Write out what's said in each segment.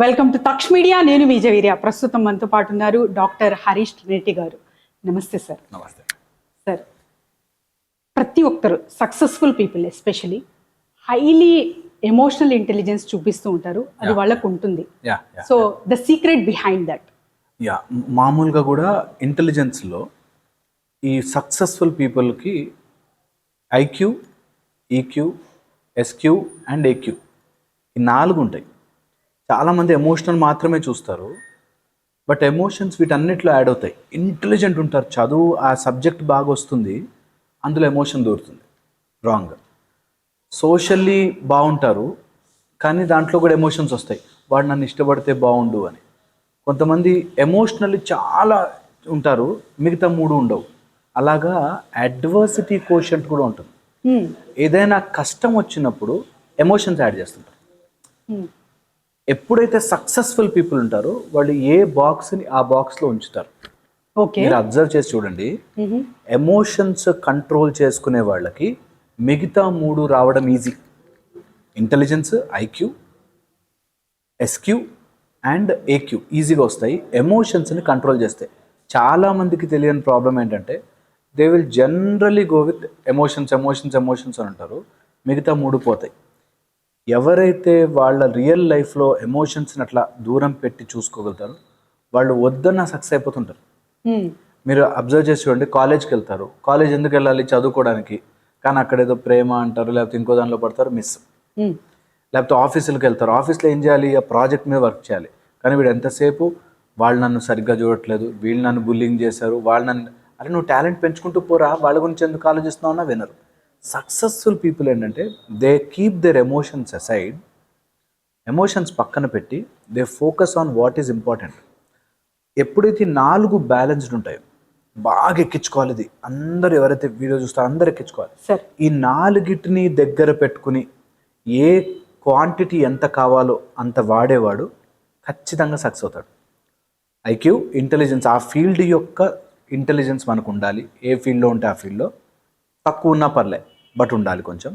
Welcome to Taksh media. నేను విజయవీర్య. ప్రస్తుతం మనతో పాటు ఉన్నారు డాక్టర్ హరీష్ రెడ్డి గారు. నమస్తే సార్. నమస్తే సార్, ప్రతి ఒక్కరు successful people especially highly emotional intelligence చూపిస్తూ ఉంటారు. అది వాళ్ళకు ఉంటుంది. So the secret behind that. మామూలుగా కూడా ఇంటెలిజెన్స్లో ఈ సక్సెస్ఫుల్ పీపుల్కి IQ, EQ, SQ and AQ ఈ 4 ఉంటాయి. చాలామంది ఎమోషనల్ మాత్రమే చూస్తారు, బట్ ఎమోషన్స్ వీటన్నిటిలో యాడ్ అవుతాయి. ఇంటెలిజెంట్ ఉంటారు, చదువు ఆ సబ్జెక్ట్ బాగా వస్తుంది, అందులో ఎమోషన్ దూరుతుంది. రాంగ్. సోషల్లీ బాగుంటారు, కానీ దాంట్లో కూడా ఎమోషన్స్ వస్తాయి. వాడు నన్ను ఇష్టపడితే బాగుండు అని. కొంతమంది ఎమోషనల్లీ చాలా ఉంటారు, మిగతా 3 ఉండవు. అలాగా అడ్వర్సిటీ కోషంట్ కూడా ఉంటుంది. ఏదైనా కష్టం వచ్చినప్పుడు ఎమోషన్స్ యాడ్ చేస్తుంటారు. ఎప్పుడైతే సక్సెస్ఫుల్ పీపుల్ ఉంటారో వాళ్ళు ఏ బాక్స్ని ఆ బాక్స్లో ఉంచుతారు. మీరు అబ్జర్వ్ చేసి చూడండి, ఎమోషన్స్ కంట్రోల్ చేసుకునే వాళ్ళకి మిగతా 3 రావడం easy. Intelligence, IQ, SQ and AQ ఈజీగా వస్తాయి ఎమోషన్స్ని కంట్రోల్ చేస్తే. చాలామందికి తెలియని ప్రాబ్లం ఏంటంటే they will generally go with emotions emotions emotions అని అంటారు, మిగతా 3 పోతాయి. ఎవరైతే వాళ్ళ రియల్ లైఫ్లో ఎమోషన్స్ని అట్లా దూరం పెట్టి చూసుకోగలుగుతారో వాళ్ళు వద్దన్న సక్సెస్ అయిపోతుంటారు. మీరు అబ్జర్వ్ చేసి చూడండి, కాలేజ్కి వెళ్తారు. కాలేజ్ ఎందుకు వెళ్ళాలి? చదువుకోవడానికి. కానీ అక్కడ ఏదో ప్రేమ అంటారు, లేకపోతే ఇంకో దానిలో పడతారు, మిస్. లేకపోతే ఆఫీసులకు వెళ్తారు, ఆఫీస్లో ఏం చేయాలి? ఆ ప్రాజెక్ట్ మీద వర్క్ చేయాలి. కానీ వీడు ఎంతసేపు వాళ్ళు నన్ను సరిగ్గా చూడట్లేదు, వీళ్ళు నన్ను బుల్లింగ్ చేశారు, వాళ్ళు నన్ను, అరే నువ్వు టాలెంట్ పెంచుకుంటూ పోరా, వాళ్ళ గురించి ఎందుకు ఆలోచిస్తున్నావు అన్నా వినరు. సక్సెస్ఫుల్ పీపుల్ ఏంటంటే they keep there emotions aside. Emotions పక్కన పెట్టి they focus on what is important. ఎప్పుడైతే 4 బ్యాలెన్స్డ్ ఉంటాయో బాగా ఎక్కించుకోవాలి. ఇది అందరూ ఎవరైతే వీడియో చూస్తారో అందరూ ఎక్కించుకోవాలి. ఈ 4ని దగ్గర పెట్టుకుని ఏ క్వాంటిటీ ఎంత కావాలో అంత వాడేవాడు ఖచ్చితంగా సక్సెస్ అవుతాడు. ఐక్యూ, ఇంటెలిజెన్స్, ఆ ఫీల్డ్ యొక్క ఇంటెలిజెన్స్ మనకు ఉండాలి. ఏ ఫీల్డ్లో ఉంటే ఆ ఫీల్డ్లో, తక్కువ ఉన్నా పర్లే బట్ ఉండాలి కొంచెం.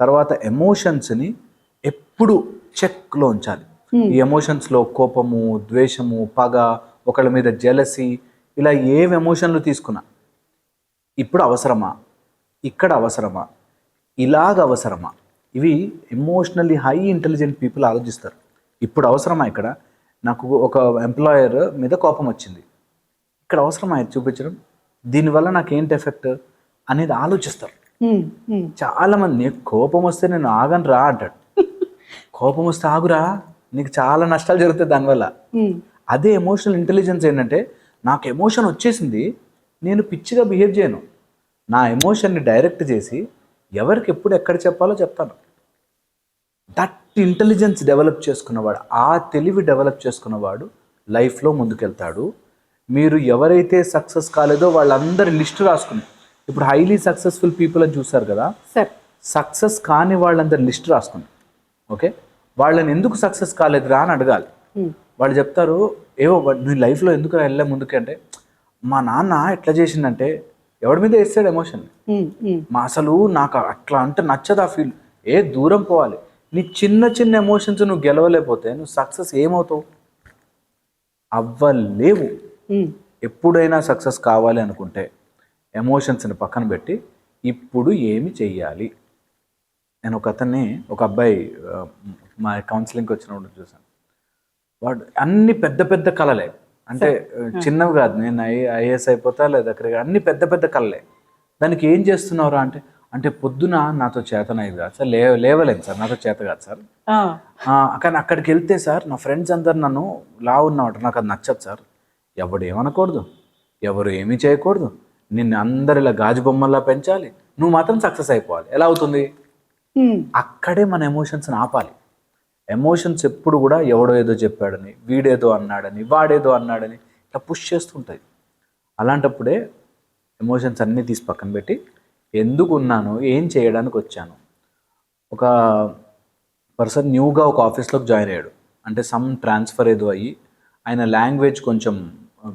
తర్వాత ఎమోషన్స్ని ఎప్పుడు చెక్లో ఉంచాలి. ఈ ఎమోషన్స్లో కోపము, ద్వేషము, పగ, ఒకళ్ళ మీద జెలసీ, ఇలా ఏవి ఎమోషన్లు తీసుకున్నా ఇప్పుడు అవసరమా, ఇక్కడ అవసరమా, ఇలాగ అవసరమా, ఇవి ఎమోషనల్లీ హై ఇంటెలిజెంట్ పీపుల్ ఆలోచిస్తారు. ఇప్పుడు అవసరమా, ఇక్కడ నాకు ఒక ఎంప్లాయర్ మీద కోపం వచ్చింది, ఇక్కడ అవసరమా ఇది చూపించడం, దీనివల్ల నాకు ఏంటి ఎఫెక్ట్ అనేది ఆలోచిస్తారు. చాలామంది కోపం వస్తే నేను ఆగను రా అంటాడు. కోపం వస్తే ఆగురా, నీకు చాలా నష్టాలు జరుగుతాయి దానివల్ల. అదే ఎమోషనల్ ఇంటెలిజెన్స్ ఏంటంటే నాకు ఎమోషన్ వచ్చేసింది, నేను పిచ్చిగా బిహేవ్ చేయను, నా ఎమోషన్ని డైరెక్ట్ చేసి ఎవరికి ఎప్పుడు ఎక్కడ చెప్పాలో చెప్తాను. దట్ ఇంటెలిజెన్స్ డెవలప్ చేసుకున్నవాడు, ఆ తెలివి డెవలప్ చేసుకున్నవాడు లైఫ్లో ముందుకెళ్తాడు. మీరు ఎవరైతే సక్సెస్ కాలేదో వాళ్ళందరి లిస్టు రాసుకుని, ఇప్పుడు హైలీ సక్సెస్ఫుల్ పీపుల్ అని చూసారు కదా, సక్సెస్ కాని వాళ్ళందరి లిస్ట్ రాసుకుని, ఓకే, వాళ్ళని ఎందుకు సక్సెస్ కాలేదురా అని అడగాలి. వాళ్ళు చెప్తారు, ఏవో నీ లైఫ్లో ఎందుకు వెళ్ళే ముందుకు అంటే, మా నాన్న ఎట్లా చేసిందంటే, ఎవడి మీద వేస్తాడు ఎమోషన్, మా అసలు నాకు అట్లా అంటే నచ్చదు ఆ ఫీల్, దూరం పోవాలి. నీ చిన్న చిన్న ఎమోషన్స్ నువ్వు గెలవలేకపోతే నువ్వు సక్సెస్ ఏమవుతావు? అవ్వలేవు. ఎప్పుడైనా సక్సెస్ కావాలి అనుకుంటే ఎమోషన్స్ని పక్కన పెట్టి ఇప్పుడు ఏమి చెయ్యాలి. నేను ఒక అబ్బాయి మా కౌన్సిలింగ్కి వచ్చినప్పుడు చూసాను. వాడు అన్ని పెద్ద పెద్ద కళలే, అంటే చిన్నవి కాదు, నేను ఐఏఎస్ అయిపోతా లేదా అక్కడికి, అన్ని పెద్ద పెద్ద కళలే. దానికి ఏం చేస్తున్నావురా అంటే, అంటే పొద్దున నాతో చేతనయ్యేది కాదు సార్, లేవలేదు సార్, నాతో చేత కాదు సార్, కానీ అక్కడికి వెళ్తే సార్ నా ఫ్రెండ్స్ అందరు నన్ను లావున్నమాట, నాకు అది నచ్చదు సార్. ఎవడు ఏమనకూడదు, ఎవరు ఏమీ చేయకూడదు, నిన్ను అందరిలా గాజు బొమ్మల్లా పెంచాలి, నువ్వు మాత్రం సక్సెస్ అయిపోవాలి. ఎలా అవుతుంది? అక్కడే మన ఎమోషన్స్ని ఆపాలి. ఎమోషన్స్ ఎప్పుడు కూడా ఎవడో ఏదో చెప్పాడని, వీడేదో అన్నాడని, వాడేదో అన్నాడని ఇట్లా పుష్ చేస్తుంటుంది. అలాంటప్పుడే ఎమోషన్స్ అన్నీ తీసి పక్కన పెట్టి ఎందుకు ఉన్నాను, ఏం చేయడానికి వచ్చాను. ఒక పర్సన్ న్యూగా ఒక ఆఫీస్లోకి జాయిన్ అయ్యాడు, అంటే సమ్ ట్రాన్స్ఫర్ ఏదో అయ్యి ఆయన లాంగ్వేజ్ కొంచెం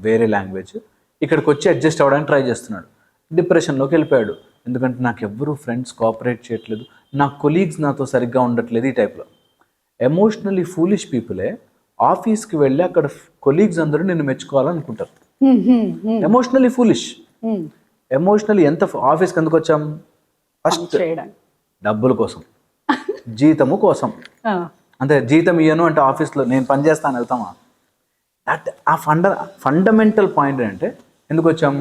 వేరే లాంగ్వేజ్, ఇక్కడికి వచ్చి అడ్జస్ట్ అవ్వడానికి ట్రై చేస్తున్నాడు. డిప్రెషన్లోకి వెళ్ళిపోయాడు. ఎందుకంటే నాకు ఎవ్వరూ ఫ్రెండ్స్ కోఆపరేట్ చేయట్లేదు, నా కొలీగ్స్ నాతో సరిగ్గా ఉండట్లేదు, ఈ టైప్లో. ఎమోషనల్లీ ఫూలిష్ పీపులే ఆఫీస్కి వెళ్ళి అక్కడ కొలీగ్స్ అందరూ నిన్ను మెచ్చుకోవాలనుకుంటారు. Hmm. Emotionally foolish. ఎమోషనలీ ఎంత ఆఫీస్కి ఎందుకు వచ్చాం? ఫస్ట్ చేయడానికి. డబ్బుల కోసం, జీతము కోసం. అంతే, జీతం ఇయ్యను అంటే ఆఫీస్లో నేను పని చేస్తాను వెళ్తామా? దట్ ఆ ఫండమెంటల్ పాయింట్ అంటే ఎందుకు వచ్చాం?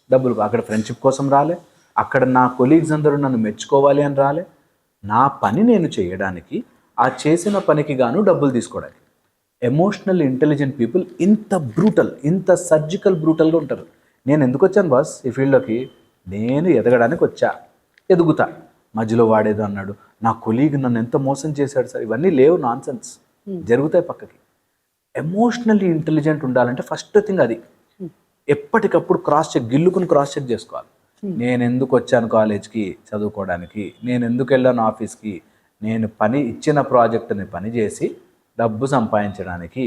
డబ్బులు. అక్కడ ఫ్రెండ్షిప్ కోసం రాలే, అక్కడ నా కొలీగ్స్ అందరూ నన్ను మెచ్చుకోవాలి అని రాలే, నా పని నేను చేయడానికి, ఆ చేసిన పనికి గాను డబ్బులు తీసుకోవడానికి. ఎమోషనల్ ఇంటెలిజెంట్ పీపుల్ ఇంత బ్రూటల్, ఇంత సర్జికల్ బ్రూటల్గా ఉంటారు. నేను ఎందుకు వచ్చాను బాస్ ఈ ఫీల్డ్లోకి? నేను ఎదగడానికి వచ్చా, ఎదుగుతా. మధ్యలో వాడేదో అన్నాడు, నా కొలీగ్ నన్ను ఎంత మోసం చేశాడు సార్, ఇవన్నీ లేవు, నాన్ సెన్స్ జరుగుతాయి పక్కకి. ఎమోషనల్లీ ఇంటెలిజెంట్ ఉండాలంటే ఫస్ట్ థింగ్ అది. ఎప్పటికప్పుడు గిల్లుకుని క్రాస్ చెక్ చేసుకోవాలి. నేను ఎందుకు వచ్చాను కాలేజ్కి చదువుకోవడానికి, నేను ఎందుకు వెళ్ళాను ఆఫీస్కి, నేను ఇచ్చిన ప్రాజెక్టుని పని చేసి డబ్బు సంపాదించడానికి,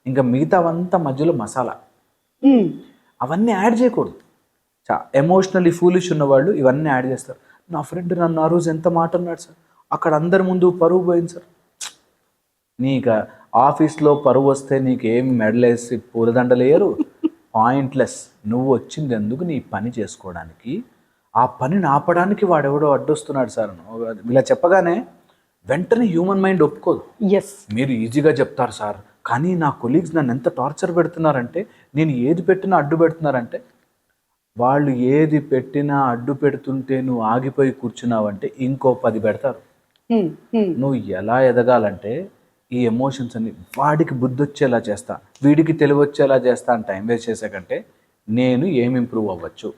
ఇంకా మిగతావంతా మధ్యలో మసాలా, అవన్నీ యాడ్ చేయకూడదు. ఎమోషనల్లీ ఫూలిష్ ఉన్నవాళ్ళు ఇవన్నీ యాడ్ చేస్తారు. నా ఫ్రెండ్ నన్ను ఆ రోజు ఎంత మాట అన్నాడు సార్, అక్కడ అందరి ముందు పరువు పోయింది సార్. నీకు ఆఫీస్లో పరువు వస్తే నీకేమి మెడలేసి పూలదండలేయరు, పాయింట్లెస్. నువ్వు వచ్చింది ఎందుకు? నీ పని చేసుకోవడానికి. ఆ పనిని ఆపడానికి వాడెవడో అడ్డొస్తున్నాడు సార్. ఇలా చెప్పగానే వెంటనే హ్యూమన్ మైండ్ ఒప్పుకోదు. మీరు ఈజీగా చెప్తారు సార్, కానీ నా కొలీగ్స్ నన్ను ఎంత టార్చర్ పెడుతున్నారంటే, నేను ఏది పెట్టినా అడ్డు పెడుతున్నారంటే, వాళ్ళు ఏది పెట్టినా అడ్డు పెడుతుంటే నువ్వు ఆగిపోయి కూర్చున్నావంటే ఇంకో 10 పెడతారు. నువ్వు ఎలా ఎదగాలంటే ఈ ఎమోషన్స్ అన్ని వాడికి బుద్ధి వచ్చేలా చేస్తా, వీడికి తెలివి వచ్చేలా చేస్తా అని టైం వేస్ట్ చేసే కంటే నేను ఏం ఇంప్రూవ్ అవ్వచ్చు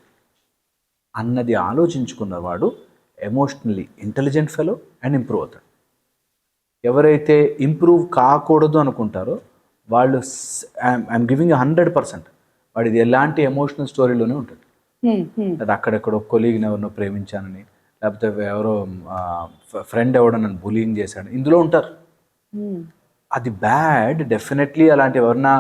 అన్నది ఆలోచించుకున్నవాడు emotionally intelligent fellow and improve అవుతాడు. ఎవరైతే ఇంప్రూవ్ కాకూడదు అనుకుంటారో వాళ్ళు ఐఎమ్ గివింగ్ 100%, వాడిది ఎలాంటి ఎమోషనల్ స్టోరీలోనే ఉంటుంది. అది అక్కడెక్కడో కొలీగ్ని ఎవరినో ప్రేమించానని, లేకపోతే ఎవరో ఫ్రెండ్ ఎవడో నన్ను బులింగ్ చేశాడు, ఇందులో ఉంటారు. అది బ్యాడ్. డెఫినెట్లీ అలాంటి ఎవరన్నా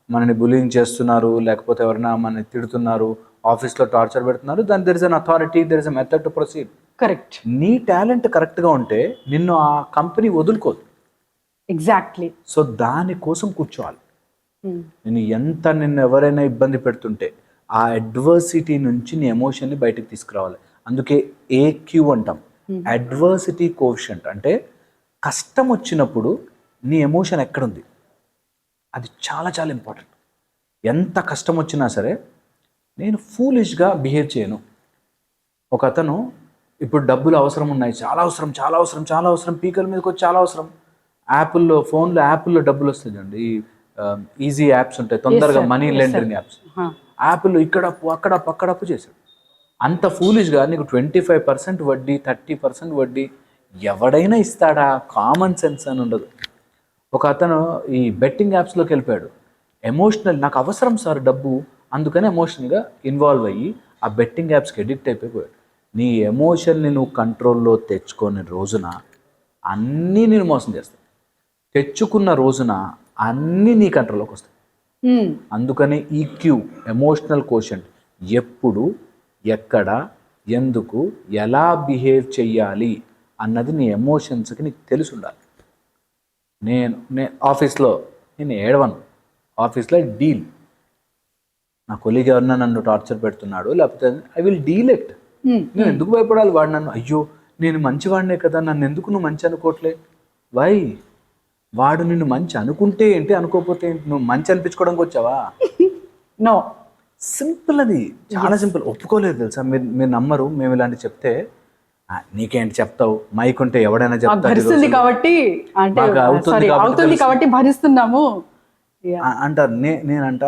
మనని బులింగ్ చేస్తున్నారు, లేకపోతే ఎవరన్నా మనని తిడుతున్నారు, ఆఫీస్లో టార్చర్ పెడుతున్నారు, దాని there is an authority, there is a method to proceed. Correct. నీ టాలెంట్ కరెక్ట్గా ఉంటే నిన్ను ఆ కంపెనీ వదులుకోదు. ఎగ్జాక్ట్లీ. సో దానికోసం కూర్చోవాలి. నిన్ను ఎవరైనా ఇబ్బంది పెడుతుంటే ఆ అడ్వర్సిటీ నుంచి నీ ఎమోషన్ని బయటకు తీసుకురావాలి. అందుకే AQ అంటాం, అడ్వర్సిటీ కోఎఫిషియంట్. అంటే కష్టం వచ్చినప్పుడు నీ ఎమోషన్ ఎక్కడుంది, అది చాలా చాలా ఇంపార్టెంట్. ఎంత కష్టం వచ్చినా సరే నేను ఫూలిష్గా బిహేవ్ చేయను. ఒక అతను ఇప్పుడు డబ్బులు అవసరం ఉన్నాయి, చాలా అవసరం చాలా అవసరం చాలా అవసరం, పీకల మీదకి వచ్చి చాలా అవసరం. యాప్ల్లో డబ్బులు వస్తాయి చూడండి, ఈజీ యాప్స్ ఉంటాయి, తొందరగా మనీ లెండరింగ్ యాప్స్. యాప్లో ఇక్కడ అప్పు చేశాడు. అంత ఫూలిష్గా నీకు 25% వడ్డీ, 30% వడ్డీ ఎవడైనా ఇస్తాడా? కామన్ సెన్స్ అని ఉండదు. ఒక అతను ఈ బెట్టింగ్ యాప్స్లోకి వెళ్ళిపోయాడు. ఎమోషనల్, నాకు అవసరం సార్ డబ్బు, అందుకని ఎమోషనల్గా ఇన్వాల్వ్ అయ్యి ఆ బెట్టింగ్ యాప్స్కి ఎడిక్ట్ అయిపోయాడు. నీ ఎమోషన్ని నువ్వు కంట్రోల్లో తెచ్చుకొని రోజున అన్నీ నేను మోసం చేస్తాను, తెచ్చుకున్న రోజున అన్నీ నీ కంట్రోల్లోకి వస్తాయి. అందుకని EQ, ఎమోషనల్ కోషెంట్, ఎప్పుడు ఎక్కడ ఎందుకు ఎలా బిహేవ్ చెయ్యాలి అన్నది నీ ఎమోషన్స్కి నీకు తెలిసి ఉండాలి. నేను ఆఫీస్లో నేను ఏడవను, ఆఫీస్లో డీల్. నా కొలీగ్ ఎవరన్నా నన్ను టార్చర్ పెడుతున్నాడు, లేకపోతే ఐ విల్ డీల్ ఇట్. నేను ఎందుకు భయపడాలి? వాడు నన్ను, అయ్యో నేను మంచివాడినే కదా, నన్ను ఎందుకు నువ్వు మంచి అనుకోవట్లే? వై? వాడు నిన్ను మంచి అనుకుంటే ఏంటి, అనుకోకపోతే ఏంటి? నువ్వు మంచి అనిపించుకోవడానికి వచ్చావా? నో. సింపుల్, అది చాలా సింపుల్. ఒప్పుకోలేదు తెలుసా, మీరు నమ్మరు. మేము ఇలాంటి చెప్తే నీకేంటి చెప్తావు, మైక్ ఉంటే ఎవడైనా చెప్తారు కాబట్టి, అవుతుంది కాబట్టి భరిస్తున్నాము అంటారు. నేనంట,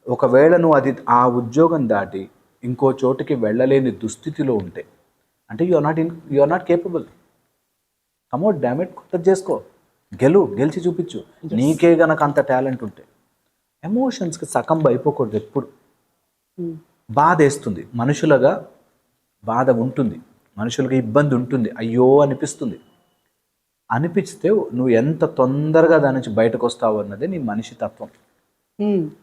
ఒకవేళ నువ్వు ఆ ఉద్యోగం దాటి ఇంకో చోటికి వెళ్ళలేని దుస్థితిలో ఉంటే అంటే you are not capable. Come out dammit, కొత్త చేసుకో, గెలిచి చూపించు. నీకే గనక అంత టాలెంట్ ఉంటే. ఎమోషన్స్కి సకంబ అయిపోకూడదు ఎప్పుడు. బాధ వేస్తుంది, మనుషులుగా బాధ ఉంటుంది, మనుషులకి ఇబ్బంది ఉంటుంది, అయ్యో అనిపిస్తుంది. అనిపిస్తే నువ్వు ఎంత తొందరగా దాని నుంచి బయటకు వస్తావు అన్నది నీ మనిషి తత్వం.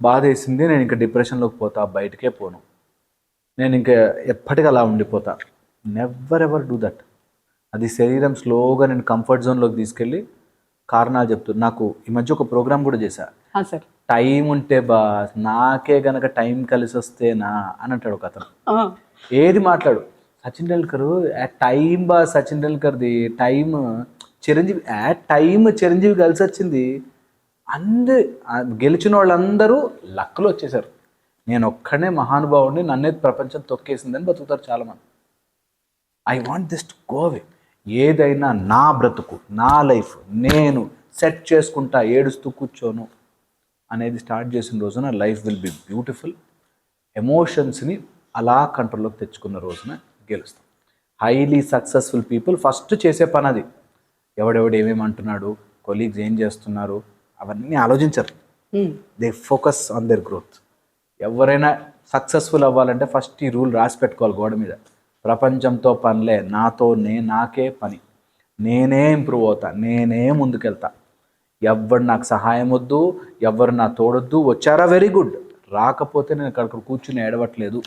బాధ వేసింది, నేను ఇంకా డిప్రెషన్లోకి పోతా, బయటకే పోను, నేను ఇంకా ఎప్పటికీ అలా ఉండిపోతా. Never ever do that. అది శరీరం స్లోగా నేను కంఫర్ట్ జోన్లోకి తీసుకెళ్ళి కారణాలు చెప్తారు. నాకు ఈ మధ్య ఒక ప్రోగ్రామ్ కూడా చేశా, సార్. టైం ఉంటే బా నాకే గనక టైం కలిసి వస్తేనా అని అంటాడు ఒక అతను. ఏది మాట్లాడు సచిన్ టెండూల్కర్ టైం బా సచిన్ టెండూల్కర్ది టైం చిరంజీవి కలిసి వచ్చింది. గెలిచిన వాళ్ళందరూ లక్కలు వచ్చేసారు. నేను ఒక్కడే మహానుభావుడిని, నన్నే ప్రపంచం తొక్కేసిందని బతుకుతారు చాలామంది. I want this to go away. ఏదైనా నా బ్రతుకు, నా లైఫ్ నేను సెట్ చేసుకుంటా, ఏడుస్తూ కూర్చోను అనేది స్టార్ట్ చేసిన రోజున లైఫ్ విల్ బి బ్యూటిఫుల్. ఎమోషన్స్ని అలా కంట్రోల్లోకి తెచ్చుకున్న రోజున గెలుస్తాం. హైలీ సక్సెస్ఫుల్ పీపుల్ ఫస్ట్ చేసే పని అది. ఎవడెవడు ఏమేమి అంటున్నాడు, కొలీగ్స్ ఏం చేస్తున్నారు, అవన్నీ ఆలోచించరు. They focus on their growth. ఎవరైనా సక్సెస్ఫుల్ అవ్వాలంటే ఫస్ట్ ఈ రూల్ రాసి పెట్టుకోవాలి గోడ మీద. ప్రపంచంతో పనిలే, నాకే పని, నేనే ఇంప్రూవ్ అవుతా, నేనే ముందుకెళ్తా. ఎవరు నాకు సహాయం వద్దు, ఎవరు నా తోడొద్దు. వచ్చారా వెరీ గుడ్, రాకపోతే నేను అక్కడ కూర్చుని ఏడవట్లేదు.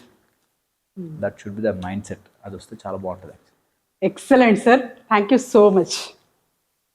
That should be the mindset. అది వస్తే చాలా బాగుంటుంది. Excellent sir, thank you so much.